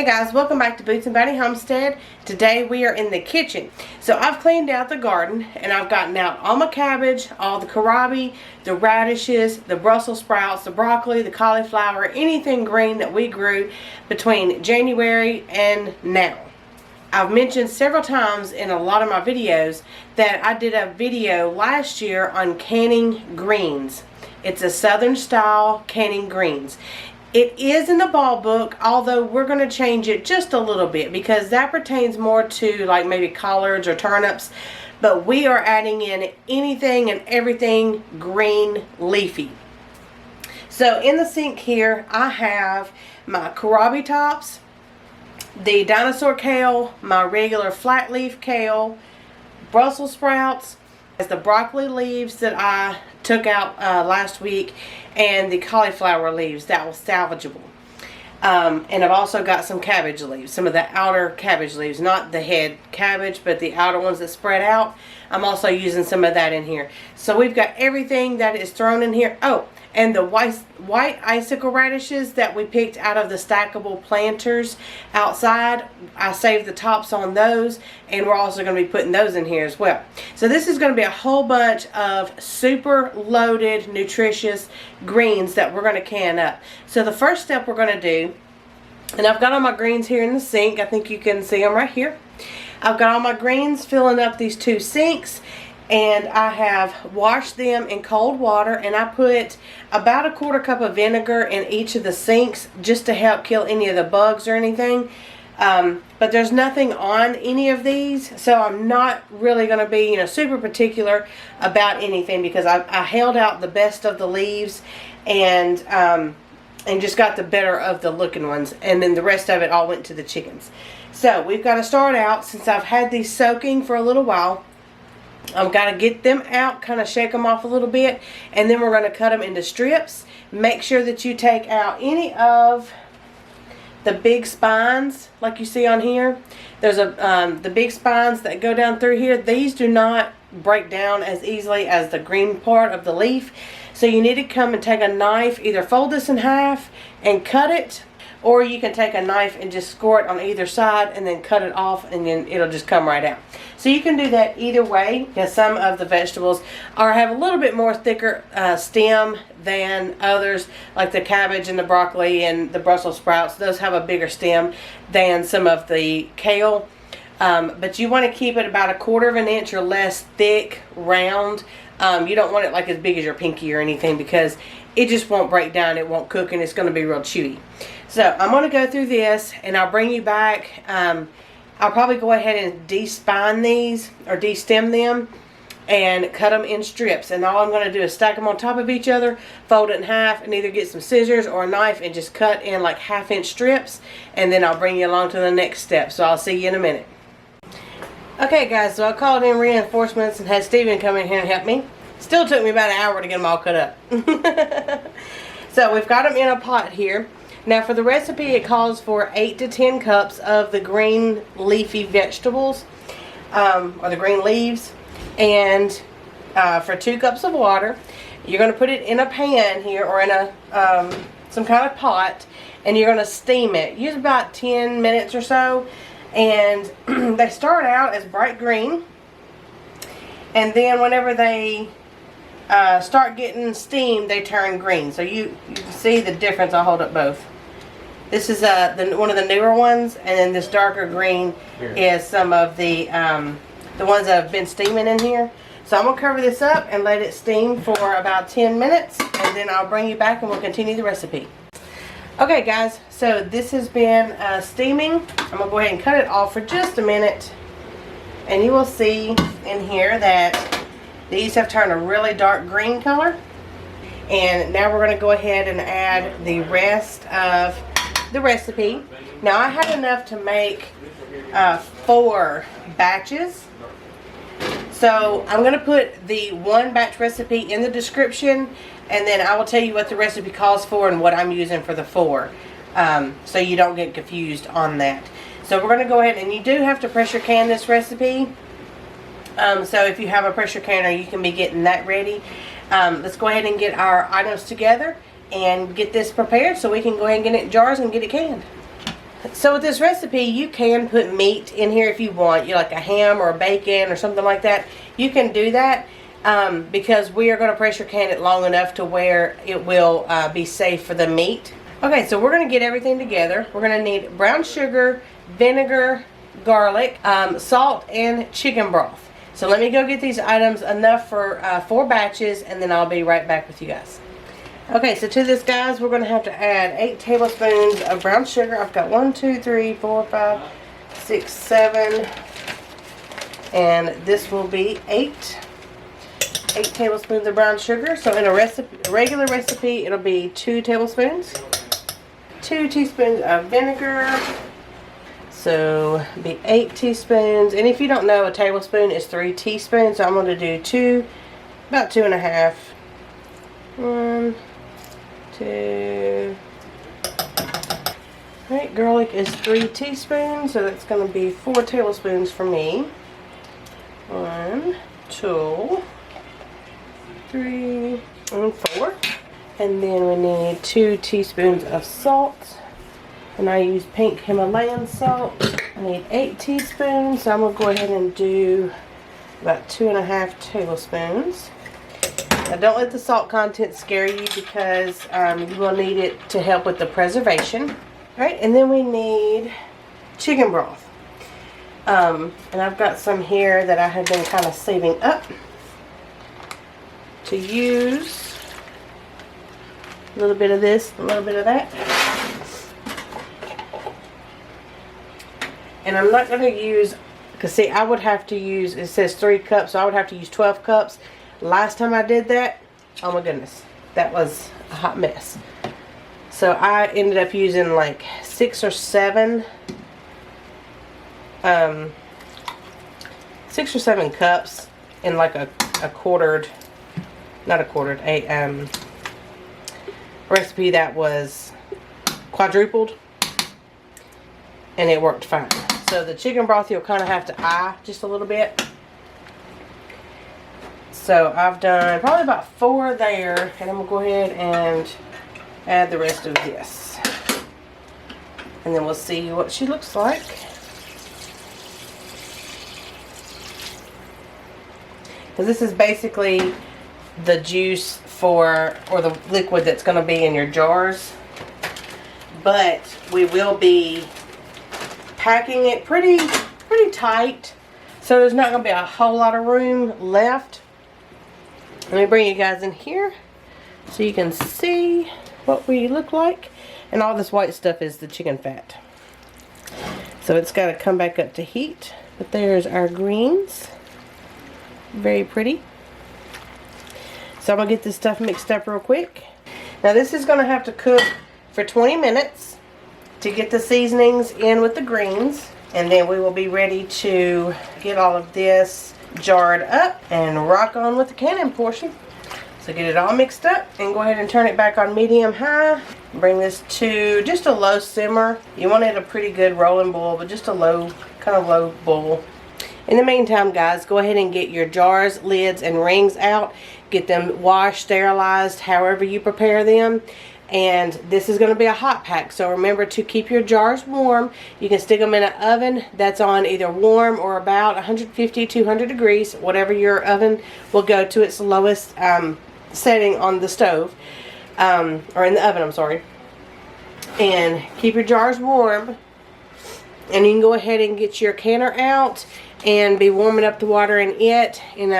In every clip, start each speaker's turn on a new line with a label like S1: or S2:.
S1: guys, welcome back to Boots and Bounty Homestead. Today we are in the kitchen. So I've cleaned out the garden and I've gotten out all my cabbage, all the kohlrabi, the radishes, the Brussels sprouts, the broccoli, the cauliflower, anything green that we grew between January and now. I've mentioned several times in a lot of my videos that I did a video last year on canning greens. It's a Southern style canning greens. It is in the ball book, although we're going to change it just a little bit because that pertains more to like maybe collards or turnips. But we are adding in anything and everything green leafy. So in the sink here, I have my kohlrabi tops, the dinosaur kale, my regular flat leaf kale, Brussels sprouts, the broccoli leaves that I took out last week, and the cauliflower leaves that was salvageable. And I've also got some cabbage leaves, some of the outer cabbage leaves, not the head cabbage, but the outer ones that spread out. I'm also using some of that in here. So we've got everything that is thrown in here. Oh, and the white icicle radishes that we picked out of the stackable planters outside, I saved the tops on those, and we're also going to be putting those in here as well. So this is going to be a whole bunch of super loaded, nutritious greens that we're going to can up. So the first step we're going to do, and I've got all my greens here in the sink. I think you can see them right here. I've got all my greens filling up these two sinks. And I have washed them in cold water, and I put about a quarter cup of vinegar in each of the sinks just to help kill any of the bugs or anything. But there's nothing on any of these, so I'm not really going to be, super particular about anything because I held out the best of the leaves and just got the better of the looking ones, and then the rest of it all went to the chickens. So we've got to start out, since I've had these soaking for a little while. I've got to get them out, kind of shake them off a little bit, and then we're going to cut them into strips. Make sure that you take out any of the big spines like you see on here. There's the big spines that go down through here. These do not break down as easily as the green part of the leaf. So you need to come and take a knife, either fold this in half and cut it, or you can take a knife and just score it on either side and then cut it off, and then it'll just come right out. So you can do that either way, because some of the vegetables have a little bit more thicker stem than others, like the cabbage and the broccoli and the Brussels sprouts. Those have a bigger stem than some of the kale. But you want to keep it about 1/4 of an inch or less thick, round. You don't want it like as big as your pinky or anything, because it just won't break down, it won't cook, and it's going to be real chewy. So I'm going to go through this, and I'll bring you back. I'll probably go ahead and de-spine these, or de-stem them, and cut them in strips. And all I'm going to do is stack them on top of each other, fold it in half, and either get some scissors or a knife and just cut in like 1/2 inch strips, and then I'll bring you along to the next step. So I'll see you in a minute. Okay guys, so I called in reinforcements and had Steven come in here and help me. Still took me about an hour to get them all cut up. So we've got them in a pot here. Now for the recipe, it calls for 8 to 10 cups of the green leafy vegetables, or the green leaves, and for 2 cups of water. You're going to put it in a pan here, or in a some kind of pot, and you're going to steam it. Use about 10 minutes or so, and they start out as bright green, and then whenever they start getting steamed, they turn green. So you can see the difference. I'll hold up both. This is one of the newer ones, and then this darker green is some of the ones that have been steaming in here. So I'm going to cover this up and let it steam for about 10 minutes, and then I'll bring you back and we'll continue the recipe. Okay guys, so this has been steaming. I'm going to go ahead and cut it off for just a minute, and you will see in here that these have turned a really dark green color. And now we're going to go ahead and add the rest of the recipe. Now I had enough to make 4 batches. So I'm going to put the 1 batch recipe in the description, and then I will tell you what the recipe calls for and what I'm using for the 4. So you don't get confused on that. So we're going to go ahead, and you do have to pressure can this recipe. So if you have a pressure canner, you can be getting that ready. Let's go ahead and get our items together and get this prepared so we can go ahead and get it in jars and get it canned. So with this recipe, you can put meat in here if you want. You like a ham or a bacon or something like that. You can do that because we are going to pressure can it long enough to where it will be safe for the meat. Okay, so we're going to get everything together. We're going to need brown sugar, vinegar, garlic, salt, and chicken broth. So let me go get these items enough for 4 batches, and then I'll be right back with you guys. Okay, so to this, guys, we're going to have to add 8 tablespoons of brown sugar. I've got 1, 2, 3, 4, 5, 6, 7, and this will be 8 tablespoons of brown sugar. So in a regular recipe, it'll be 2 tablespoons. 2 teaspoons of vinegar. So it'll be 8 teaspoons. And if you don't know, a tablespoon is 3 teaspoons. So I'm going to do 2, about 2.5. 1, 2. Alright, garlic is 3 teaspoons, so that's going to be 4 tablespoons for me. 1, 2, 3, and 4. And then we need 2 teaspoons of salt. And I use pink Himalayan salt. I need 8 teaspoons, so I'm going to go ahead and do about 2.5 tablespoons. Now don't let the salt content scare you because you will need it to help with the preservation. Alright, and then we need chicken broth. And I've got some here that I have been kind of saving up to use. A little bit of this, a little bit of that. And I'm not going to use, because see, I would have to use, it says 3 cups, so I would have to use 12 cups. Last time I did that, oh my goodness, that was a hot mess. So I ended up using like 6 or 7 cups in like a quartered, not a quartered, a recipe that was quadrupled, and it worked fine. So the chicken broth you'll kind of have to eye just a little bit. So I've done probably about 4 there, and I'm going to go ahead and add the rest of this. And then we'll see what she looks like. Because this is basically the juice for, or the liquid that's going to be in your jars. But we will be packing it pretty tight. So there's not going to be a whole lot of room left. Let me bring you guys in here so you can see what we look like. And all this white stuff is the chicken fat. So it's got to come back up to heat. But there's our greens. Very pretty. So I'm going to get this stuff mixed up real quick. Now this is going to have to cook for 20 minutes to get the seasonings in with the greens. And then we will be ready to get all of this jarred up and rock on with the canning portion. So get it all mixed up and go ahead and turn it back on medium high. Bring this to just a low simmer. You want it a pretty good rolling boil, but just a low, kind of low boil. In the meantime, guys, go ahead and get your jars, lids, and rings out. Get them washed, sterilized, however you prepare them. And this is going to be a hot pack, so remember to keep your jars warm. You can stick them in an oven that's on either warm or about 150, 200 degrees, whatever your oven will go to its lowest setting on the stove, or in the oven, I'm sorry. And keep your jars warm. And you can go ahead and get your canner out and be warming up the water in it. And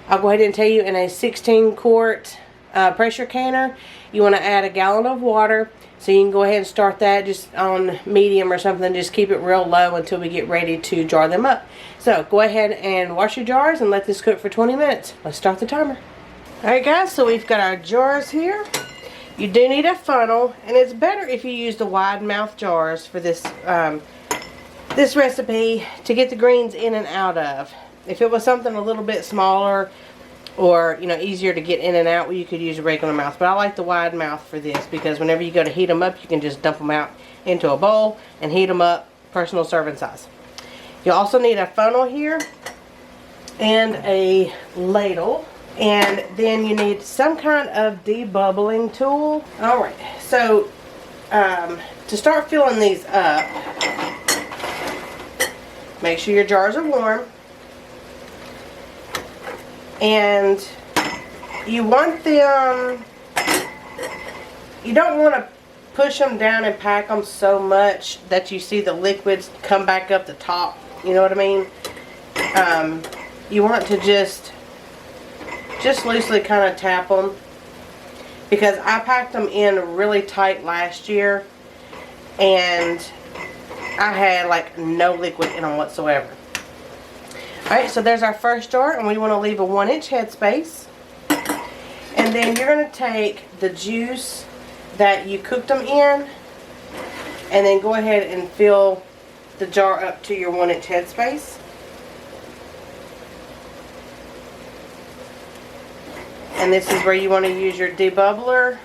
S1: I'll go ahead and tell you, in a 16 quart pressure canner, you want to add a gallon of water. So you can go ahead and start that just on medium or something. Just keep it real low until we get ready to jar them up. So go ahead and wash your jars and let this cook for 20 minutes. Let's start the timer. Alright guys, so we've got our jars here. You do need a funnel, and it's better if you use the wide mouth jars for this this recipe to get the greens in and out of. If it was something a little bit smaller, or easier to get in and out, well, you could use a regular mouth. But I like the wide mouth for this because whenever you go to heat them up, you can just dump them out into a bowl and heat them up personal serving size. You also need a funnel here and a ladle, and then you need some kind of debubbling tool. Alright, so to to start filling these up, make sure your jars are warm. And you want them, you don't want to push them down and pack them so much that you see the liquids come back up the top. You know what I mean? You want to just loosely kind of tap them, because I packed them in really tight last year and I had like no liquid in them whatsoever. Alright, so there's our first jar, and we want to leave a 1-inch headspace. And then you're going to take the juice that you cooked them in and then go ahead and fill the jar up to your 1-inch headspace. And this is where you want to use your debubbler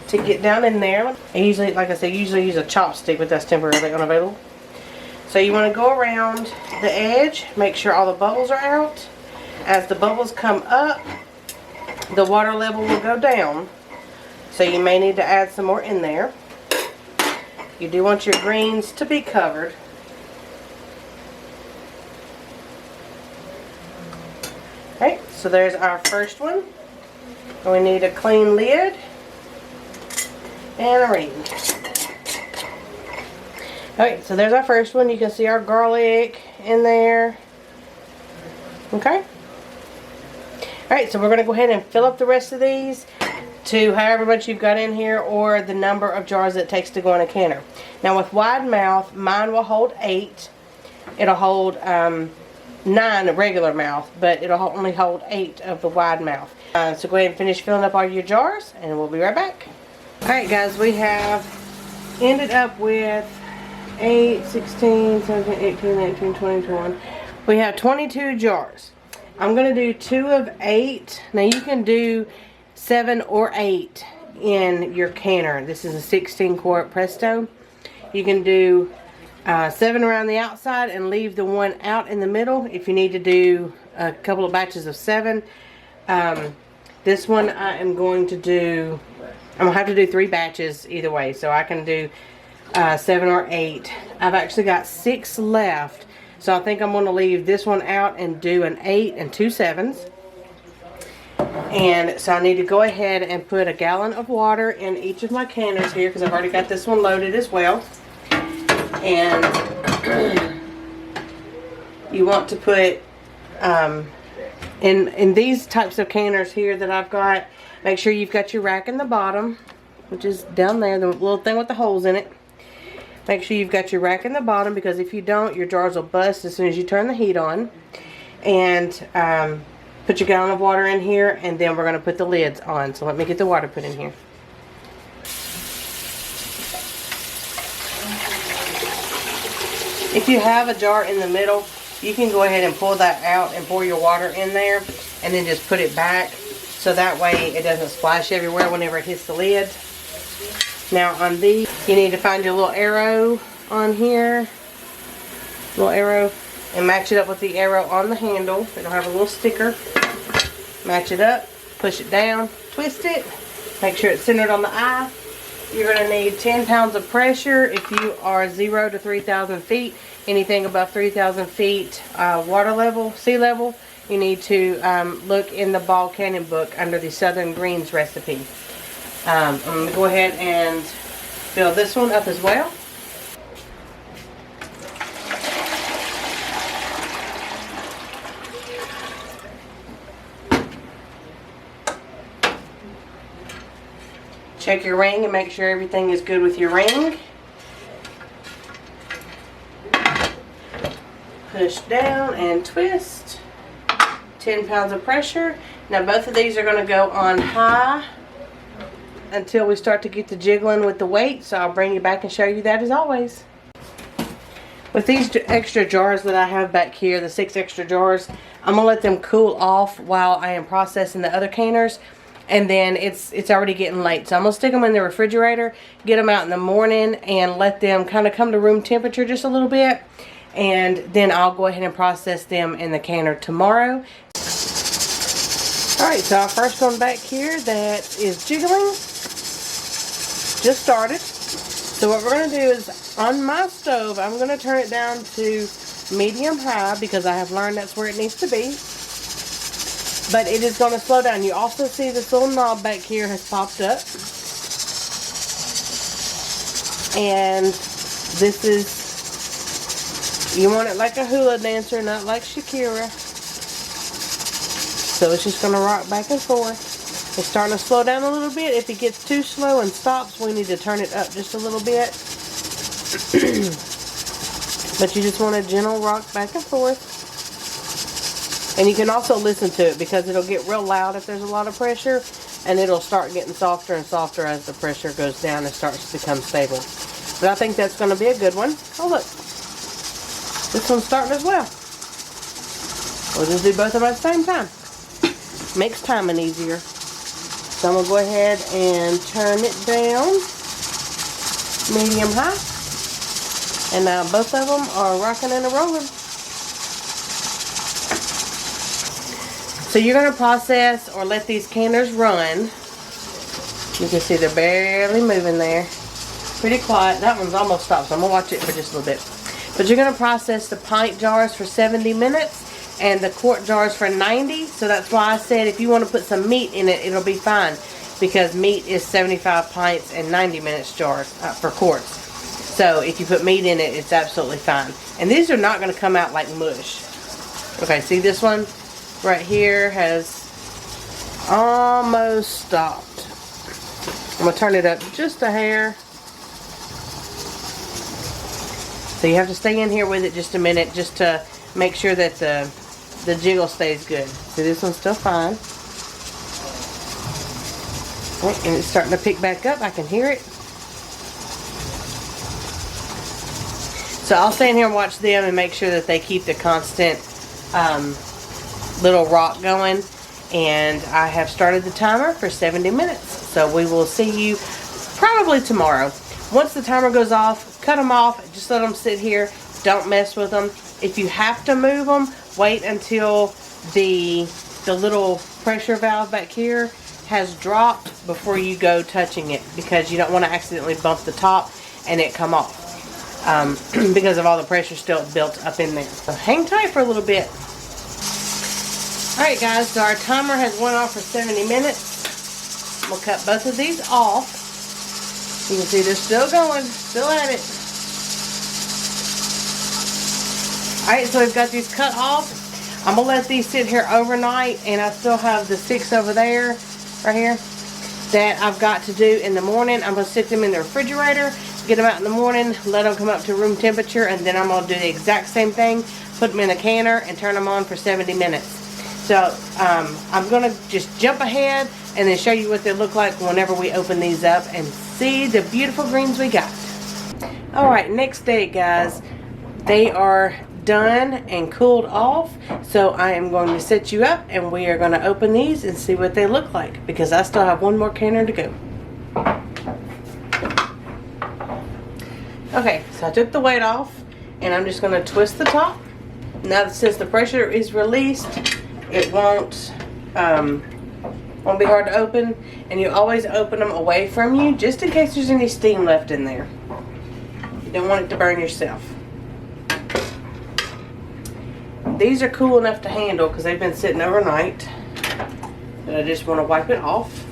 S1: to get down in there. I usually, like I said, usually use a chopstick, but that's temporarily unavailable. So you want to go around the edge, make sure all the bubbles are out. As the bubbles come up, the water level will go down. So you may need to add some more in there. You do want your greens to be covered. Okay, so there's our first one. And we need a clean lid and a ring. Alright, so there's our first one. You can see our garlic in there. Okay. Alright, so we're going to go ahead and fill up the rest of these to however much you've got in here, or the number of jars it takes to go in a canner. Now with wide mouth, mine will hold 8. It'll hold 9 regular mouth, but it'll only hold 8 of the wide mouth. So go ahead and finish filling up all your jars, and we'll be right back. Alright guys, we have ended up with 8, 16, 17, 18, 19, 20, 21. We have 22 jars. I'm going to do 2 of 8. Now you can do 7 or 8 in your canner. This is a 16 quart Presto. You can do 7 around the outside and leave the one out in the middle if you need to do a couple of batches of 7. This one I am going to do, I'm going to have to do 3 batches either way, so I can do 7 or 8. I've actually got 6 left, so I think I'm going to leave this one out and do an 8 and 2 7s. And so I need to go ahead and put a gallon of water in each of my canners here, because I've already got this one loaded as well. And you want to put in these types of canners here that I've got, make sure you've got your rack in the bottom, which is down there, the little thing with the holes in it. Make sure you've got your rack in the bottom, because if you don't, your jars will bust as soon as you turn the heat on. And put your gallon of water in here, and then we're going to put the lids on. So let me get the water put in here. If you have a jar in the middle, you can go ahead and pull that out and pour your water in there, and then just put it back, so that way it doesn't splash everywhere whenever it hits the lid. Now on these, you need to find your little arrow on here, little arrow, and match it up with the arrow on the handle. It'll have a little sticker. Match it up, push it down, twist it, make sure it's centered on the eye. You're going to need 10 pounds of pressure if you are 0 to 3,000 feet. Anything above 3,000 feet water level, sea level, you need to look in the Ball Canyon book under the Southern Greens recipe. I'm going to go ahead and fill this one up as well. Check your ring and make sure everything is good with your ring. Push down and twist. 10 pounds of pressure. Now both of these are going to go on high until we start to get the jiggling with the weight. So I'll bring you back and show you that as always. With these extra jars that I have back here, the 6 extra jars, I'm going to let them cool off while I am processing the other canners. And then it's already getting late, so I'm going to stick them in the refrigerator, get them out in the morning, and let them kind of come to room temperature just a little bit. And then I'll go ahead and process them in the canner tomorrow. Alright, so our first one back here that is jiggling, just started. So what we're going to do is, on my stove, I'm going to turn it down to medium-high because I have learned that's where it needs to be. But it is going to slow down. You also see this little knob back here has popped up. And this is, you want it like a hula dancer, not like Shakira. So it's just going to rock back and forth. It's starting to slow down a little bit. If it gets too slow and stops, we need to turn it up just a little bit. But you just want a gentle rock back and forth. And you can also listen to it because it'll get real loud if there's a lot of pressure. And it'll start getting softer and softer as the pressure goes down and starts to become stable. But I think that's going to be a good one. Oh look, this one's starting as well. We'll just do both of them at the same time. Makes timing easier. So I'm going to go ahead and turn it down, medium high. And now both of them are rocking and rolling. So you're going to process or let these canners run. You can see they're barely moving there. Pretty quiet. That one's almost stopped, so I'm going to watch it for just a little bit. But you're going to process the pint jars for 70 minutes. And the quart jars for 90. So that's why I said if you want to put some meat in it, it'll be fine. Because meat is 75 pints and 90 minutes jars for quarts. So if you put meat in it, it's absolutely fine. And these are not going to come out like mush. Okay, see this one right here has almost stopped. I'm going to turn it up just a hair. So you have to stay in here with it just a minute just to make sure that the jiggle stays good. So this one's still fine. Oh, and it's starting to pick back up. I can hear it. So I'll stay in here and watch them and make sure that they keep the constant little rock going. And I have started the timer for 70 minutes. So we will see you probably tomorrow. Once the timer goes off, cut them off. Just let them sit here. Don't mess with them. If you have to move them, wait until the little pressure valve back here has dropped before you go touching it, because you don't want to accidentally bump the top and it come off because of all the pressure still built up in there. So hang tight for a little bit. Alright guys, so our timer has went off for 70 minutes. We'll cut both of these off. You can see they're still going, still at it. Alright, so we've got these cut off. I'm going to let these sit here overnight, and I still have the 6 over there, right here, that I've got to do in the morning. I'm going to sit them in the refrigerator, get them out in the morning, let them come up to room temperature, and then I'm going to do the exact same thing, put them in a canner, and turn them on for 70 minutes. So, I'm going to just jump ahead and then show you what they look like whenever we open these up and see the beautiful greens we got. Alright, next day guys, they are done and cooled off, so I am going to set you up and we are going to open these and see what they look like, because I still have one more canner to go. Okay, so I took the weight off and I'm just going to twist the top. Now since the pressure is released, it won't be hard to open, and you always open them away from you just in case there's any steam left in there. You don't want it to burn yourself. These are cool enough to handle because they've been sitting overnight. But I just want to wipe it off.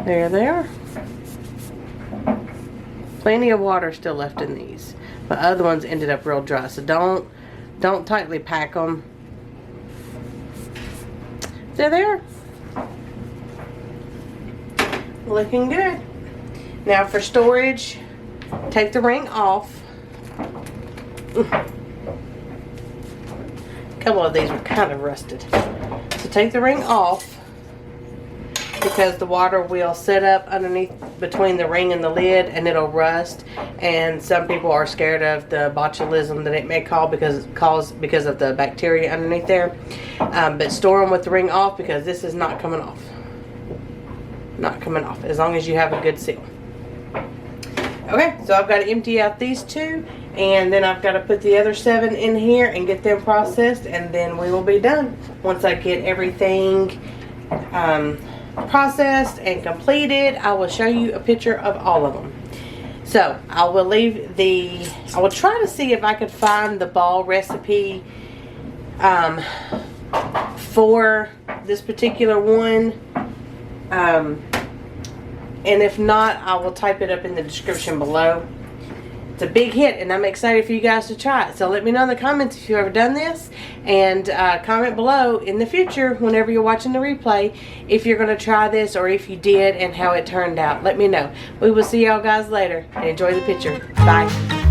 S1: There they are. Plenty of water still left in these. But other ones ended up real dry. So don't tightly pack them. There they are. Looking good. Now for storage, take the ring off. A couple of these were kind of rusted. So take the ring off, because the water will set up underneath between the ring and the lid and it'll rust, and some people are scared of the botulism that it may cause because of the bacteria underneath there. But store them with the ring off, because this is not coming off. Not coming off as long as you have a good seal. Okay, so I've got to empty out these 2, and then I've got to put the other 7 in here and get them processed, and then we will be done. Once I get everything processed and completed, I will show you a picture of all of them. So I will I will try to see if I could find the ball recipe for this particular one. And if not, I will type it up in the description below. It's a big hit, and I'm excited for you guys to try it. So let me know in the comments if you've ever done this, and comment below in the future whenever you're watching the replay if you're going to try this or if you did and how it turned out. Let me know. We will see y'all guys later, and enjoy the picture. Bye.